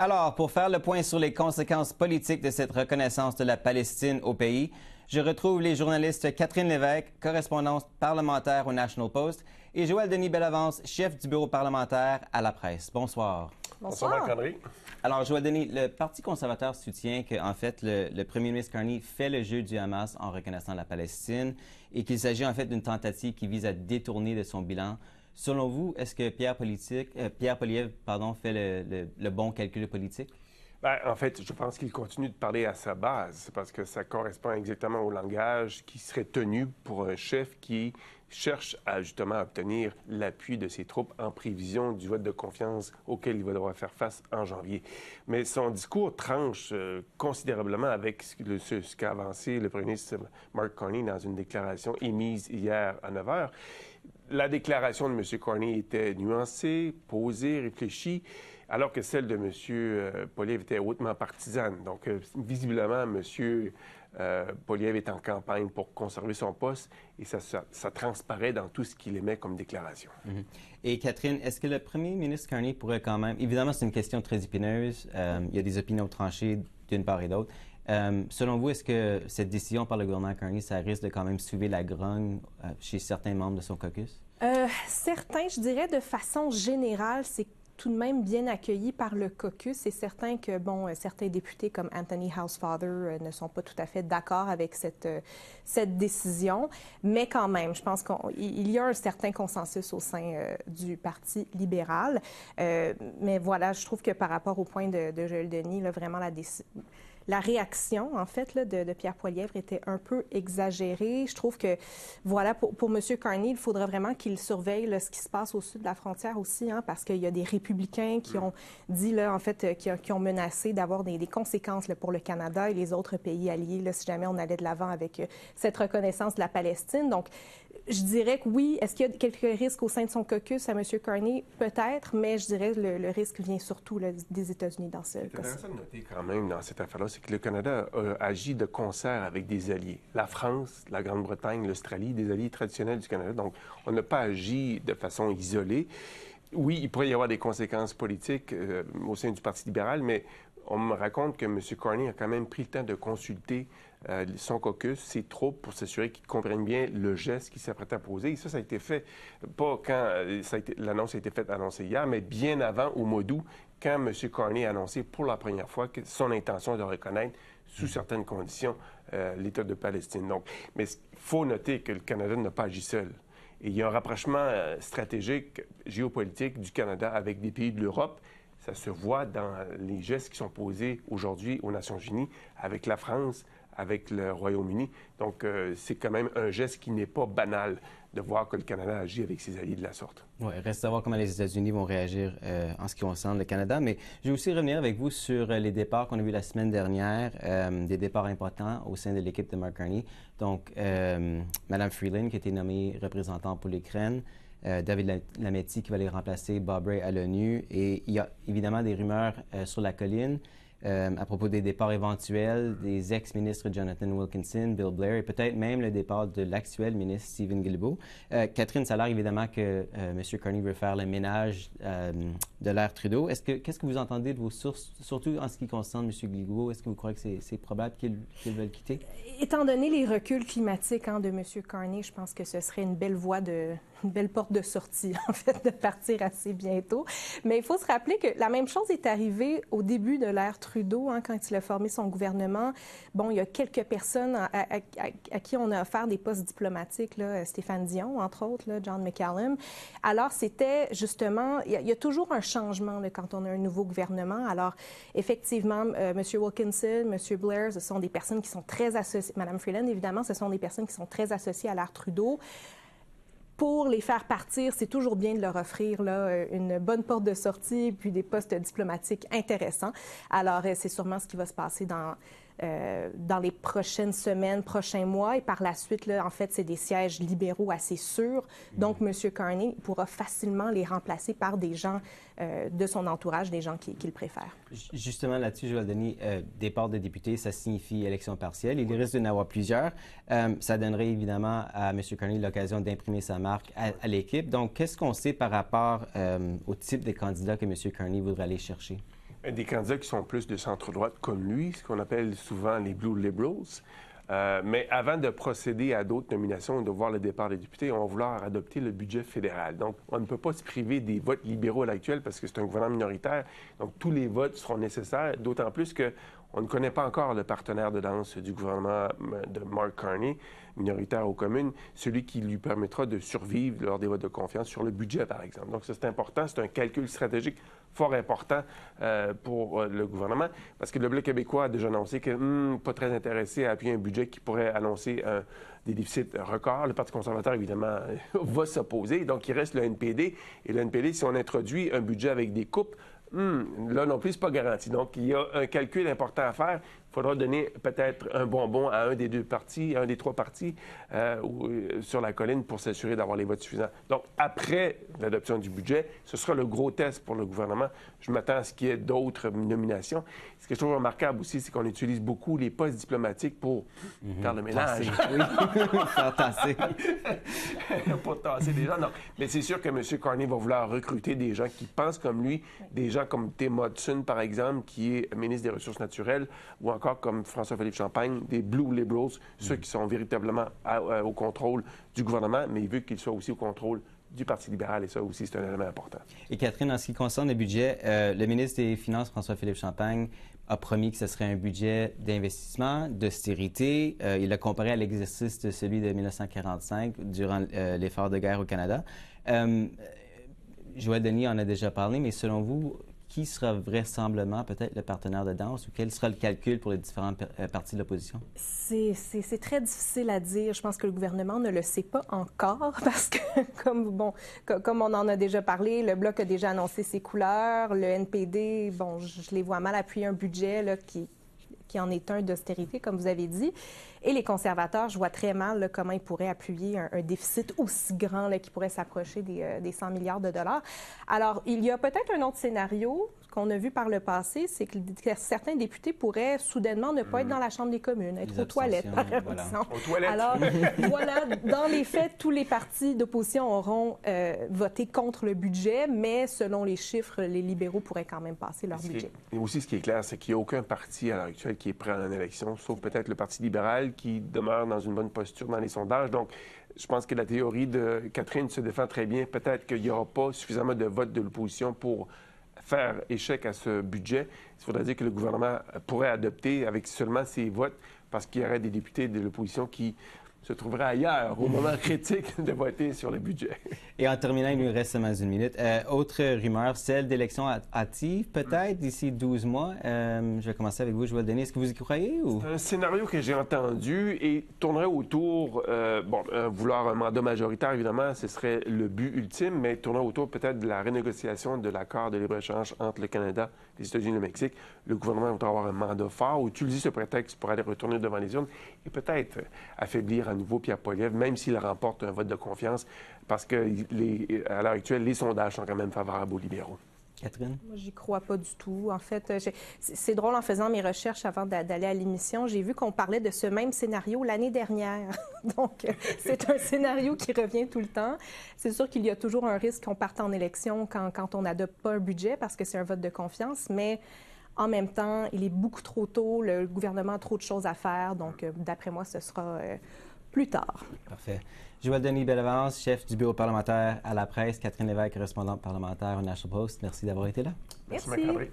Alors, pour faire le point sur les conséquences politiques de cette reconnaissance de la Palestine au pays, je retrouve les journalistes Catherine Lévesque, correspondante parlementaire au National Post, et Joël Denis Bellavance, chef du bureau parlementaire à la presse. Bonsoir. Bonsoir, Marc-André. Alors, Joël Denis, le Parti conservateur soutient qu'en fait, le premier ministre Carney fait le jeu du Hamas en reconnaissant la Palestine et qu'il s'agit en fait d'une tentative qui vise à détourner de son bilan. Selon vous, est-ce que Pierre Poilievre fait le bon calcul politique? Bien, en fait, je pense qu'il continue de parler à sa base parce que ça correspond exactement au langage qui serait tenu pour un chef qui cherche à justement obtenir l'appui de ses troupes en prévision du vote de confiance auquel il va devoir faire face en janvier. Mais son discours tranche considérablement avec ce qu'a avancé le premier ministre Mark Carney dans une déclaration émise hier à 9 h. La déclaration de M. Carney était nuancée, posée, réfléchie, alors que celle de M. Poilievre était hautement partisane. Donc, visiblement, M. Poilievre est en campagne pour conserver son poste et ça transparaît dans tout ce qu'il émet comme déclaration. Mm-hmm. Et Catherine, est-ce que le premier ministre Carney pourrait quand même... Évidemment, c'est une question très épineuse. Il y a des opinions tranchées d'une part et d'autre. Selon vous, est-ce que cette décision par le gouvernement Carney, ça risque de quand même soulever la grogne chez certains membres de son caucus? Certains, je dirais, de façon générale, c'est tout de même bien accueilli par le caucus. C'est certain que, bon, certains députés comme Anthony Housefather ne sont pas tout à fait d'accord avec cette décision, mais quand même, je pense qu'il y a un certain consensus au sein du Parti libéral. Mais voilà, je trouve que par rapport au point de Joël Denis, là, vraiment la réaction, en fait, là, de Pierre Poilievre était un peu exagérée. Je trouve que, voilà, pour M. Carney, il faudra vraiment qu'il surveille là, ce qui se passe au sud de la frontière aussi, hein, parce qu'il y a des républicains qui ont dit, là, en fait, qui ont menacé d'avoir des conséquences là, pour le Canada et les autres pays alliés, là, si jamais on allait de l'avant avec cette reconnaissance de la Palestine. Donc, je dirais que oui, est-ce qu'il y a quelques risques au sein de son caucus à M. Carney? Peut-être, mais je dirais que le risque vient surtout là, des États-Unis dans ce cas-ci. C'est intéressant de noter quand même dans cette affaire-là, c'est que le Canada agit de concert avec des alliés. La France, la Grande-Bretagne, l'Australie, des alliés traditionnels du Canada. Donc, on n'a pas agi de façon isolée. Oui, il pourrait y avoir des conséquences politiques au sein du Parti libéral, mais on me raconte que M. Carney a quand même pris le temps de consulter son caucus, ses troupes, pour s'assurer qu'ils comprennent bien le geste qu'il s'apprête à poser. Et ça a été fait, pas quand l'annonce a été faite, annoncée hier, mais bien avant, au mois d'août, quand M. Carney a annoncé pour la première fois que son intention est de reconnaître, sous certaines conditions, l'État de Palestine. Donc, mais il faut noter que le Canada n'a pas agi seul. Et il y a un rapprochement stratégique, géopolitique du Canada avec des pays de l'Europe. Ça se voit dans les gestes qui sont posés aujourd'hui aux Nations unies avec la France, avec le Royaume-Uni. Donc, c'est quand même un geste qui n'est pas banal de voir que le Canada agit avec ses alliés de la sorte. Oui, reste à voir comment les États-Unis vont réagir en ce qui concerne le Canada. Mais je vais aussi revenir avec vous sur les départs qu'on a vus la semaine dernière, des départs importants au sein de l'équipe de Mark Carney. Donc, Mme Freeland, qui a été nommée représentante pour l'Ukraine, David Lametti qui va aller remplacer Bob Ray à l'ONU. Et il y a évidemment des rumeurs sur la colline à propos des départs éventuels des ex-ministres Jonathan Wilkinson, Bill Blair et peut-être même le départ de l'actuel ministre Stephen Guilbeault. Catherine, ça a l'air évidemment que M. Carney veut faire le ménage de l'ère Trudeau. Qu'est-ce que vous entendez de vos sources, surtout en ce qui concerne M. Guilbeault? Est-ce que vous croyez que c'est probable qu'il veuille quitter? Étant donné les reculs climatiques de M. Carney, je pense que ce serait une belle une belle porte de sortie, en fait, de partir assez bientôt. Mais il faut se rappeler que la même chose est arrivée au début de l'ère Trudeau, hein, quand il a formé son gouvernement. Bon, il y a quelques personnes à qui on a offert des postes diplomatiques, là, Stéphane Dion, entre autres, là, John McCallum. Alors, c'était justement, il y a toujours un changement là, quand on a un nouveau gouvernement. Alors, effectivement, M. Wilkinson, M. Blair, ce sont des personnes qui sont très associées, Mme Freeland, évidemment, ce sont des personnes qui sont très associées à l'ère Trudeau. Pour les faire partir, c'est toujours bien de leur offrir là, une bonne porte de sortie puis des postes diplomatiques intéressants. Alors, c'est sûrement ce qui va se passer dans les prochaines semaines, prochains mois. Et par la suite, là, en fait, c'est des sièges libéraux assez sûrs. Donc, M. Carney pourra facilement les remplacer par des gens de son entourage, des gens qu'il préfère. Justement, là-dessus, Joël Denis, départ de députés, ça signifie élection partielle. Il risque d'en avoir plusieurs. Ça donnerait évidemment à M. Carney l'occasion d'imprimer sa marque à l'équipe. Donc, qu'est-ce qu'on sait par rapport au type de candidat que M. Carney voudrait aller chercher? Des candidats qui sont plus de centre-droite comme lui, ce qu'on appelle souvent les Blue Liberals. Mais avant de procéder à d'autres nominations et de voir le départ des députés, on va vouloir adopter le budget fédéral. Donc, on ne peut pas se priver des votes libéraux à l'actuel parce que c'est un gouvernement minoritaire. Donc, tous les votes seront nécessaires, d'autant plus qu'on ne connaît pas encore le partenaire de danse du gouvernement de Mark Carney, minoritaire aux communes, celui qui lui permettra de survivre lors des votes de confiance sur le budget, par exemple. Donc, ça, c'est important. C'est un calcul stratégique fort important pour le gouvernement, parce que le Bloc québécois a déjà annoncé que pas très intéressé à appuyer un budget qui pourrait annoncer des déficits records. Le Parti conservateur, évidemment, va s'opposer. Donc, il reste le NPD. Et le NPD, si on introduit un budget avec des coupes, là non plus, c'est pas garanti. Donc, il y a un calcul important à faire. Il faudra donner peut-être un bonbon à un des deux partis, un des trois partis sur la colline pour s'assurer d'avoir les votes suffisants. Donc, après l'adoption du budget, ce sera le gros test pour le gouvernement. Je m'attends à ce qu'il y ait d'autres nominations. Ce que je trouve remarquable aussi, c'est qu'on utilise beaucoup les postes diplomatiques pour faire le ménage. Oui, faire tasser. Pas tasser des gens, non. Mais c'est sûr que M. Carney va vouloir recruter des gens qui pensent comme lui, des gens comme Tim Hudson, par exemple, qui est ministre des Ressources naturelles, ou encore comme François-Philippe Champagne, des Blue Liberals, ceux qui sont véritablement au contrôle du gouvernement, mais il veut qu'ils soient aussi au contrôle du Parti libéral, et ça aussi, c'est un élément important. Et Catherine, en ce qui concerne le budget, le ministre des Finances, François-Philippe Champagne, a promis que ce serait un budget d'investissement, d'austérité. Il l'a comparé à l'exercice de celui de 1945 durant l'effort de guerre au Canada. Joël Denis en a déjà parlé, mais selon vous, qui sera vraisemblablement peut-être le partenaire de danse ou quel sera le calcul pour les différents partis de l'opposition? C'est très difficile à dire. Je pense que le gouvernement ne le sait pas encore parce que, comme on en a déjà parlé, le Bloc a déjà annoncé ses couleurs. Le NPD, je les vois mal appuyer un budget là, qui en est un d'austérité, comme vous avez dit. Et les conservateurs, je vois très mal là, comment ils pourraient appuyer un déficit aussi grand là, qui pourrait s'approcher des 100 milliards de dollars. Alors, il y a peut-être un autre scénario qu'on a vu par le passé, c'est que certains députés pourraient soudainement ne pas être dans la Chambre des communes, être aux toilettes, par exemple. Voilà. Aux toilettes. Alors, voilà, dans les faits, tous les partis d'opposition auront voté contre le budget, mais selon les chiffres, les libéraux pourraient quand même passer leur budget. Et aussi, ce qui est clair, c'est qu'il n'y a aucun parti à l'heure actuelle qui est prêt à une élection, sauf peut-être le Parti libéral qui demeure dans une bonne posture dans les sondages. Donc, je pense que la théorie de Catherine se défend très bien. Peut-être qu'il n'y aura pas suffisamment de votes de l'opposition pour faire échec à ce budget. Il faudrait dire que le gouvernement pourrait adopter avec seulement ses votes parce qu'il y aurait des députés de l'opposition qui se trouveraient ailleurs au moment critique de voter sur le budget. Et en terminant, il nous reste seulement une minute. Autre rumeur, celle d'élections hâtives, peut-être d'ici 12 mois. Je vais commencer avec vous, Joël Denis. Est-ce que vous y croyez? Ou? C'est un scénario que j'ai entendu et tournerait autour, vouloir un mandat majoritaire, évidemment, ce serait le but ultime, mais tournerait autour peut-être de la renégociation de l'accord de libre-échange entre le Canada, les États-Unis et le Mexique. Le gouvernement voudrait avoir un mandat fort ou utiliser ce prétexte pour aller retourner devant les urnes et peut-être affaiblir à nouveau Pierre Poilievre, même s'il remporte un vote de confiance, parce que à l'heure actuelle, les sondages sont quand même favorables aux libéraux. Catherine? Moi, j'y crois pas du tout. En fait, c'est drôle, en faisant mes recherches avant d'aller à l'émission, j'ai vu qu'on parlait de ce même scénario l'année dernière. Donc, c'est un scénario qui revient tout le temps. C'est sûr qu'il y a toujours un risque qu'on parte en élection quand on n'adopte pas un budget parce que c'est un vote de confiance, mais en même temps, il est beaucoup trop tôt. Le gouvernement a trop de choses à faire. Donc, d'après moi, ce sera plus tard. Parfait. Joël Denis Bellavance, chef du bureau parlementaire à la presse. Catherine Lévesque, correspondante parlementaire au National Post. Merci d'avoir été là. Merci. Merci.